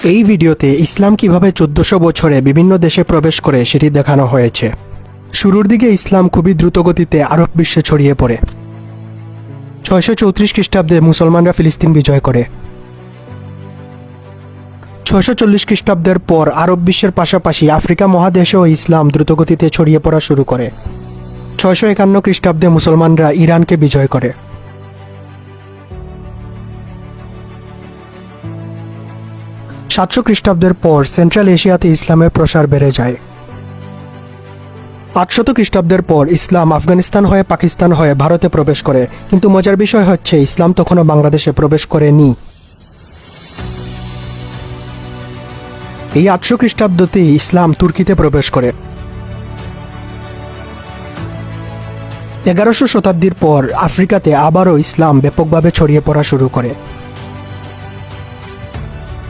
এই ভিডিওতে ইসলাম কিভাবে 1400 বছরে বিভিন্ন দেশে প্রবেশ করে সেটি দেখানো হয়েছে। শুরুর দিকে ইসলাম খুবই দ্রুতগতিতে আরব বিশ্বে ছড়িয়ে পড়ে। 634 খ্রিস্টাব্দে মুসলমানরা ফিলিস্তিন বিজয় করে। 640 খ্রিস্টাব্দের পর আরব বিশ্বের পাশাপাশি আফ্রিকা মহাদেশেও ইসলাম দ্রুতগতিতে ছড়িয়ে পড়া শুরু করে। 651 খ্রিস্টাব্দে মুসলমানরা ইরানকে বিজয় করে। 700 খ্রিস্টাব্দের পর সেন্ট্রাল এশিয়াতে ইসলামের প্রসার বেড়ে যায়। 800 খ্রিস্টাব্দের পর ইসলাম আফগানিস্তান হয়ে পাকিস্তান হয়ে ভারতে প্রবেশ করে, কিন্তু মজার বিষয় হচ্ছে ইসলাম তখনও বাংলাদেশে প্রবেশ করেনি। এই 800 খ্রিস্টাব্দতেই ইসলাম তুর্কিতে প্রবেশ করে। 1100 শতাব্দীর পর আফ্রিকাতে আবারও ইসলাম ব্যাপকভাবে ছড়িয়ে পড়া শুরু করে।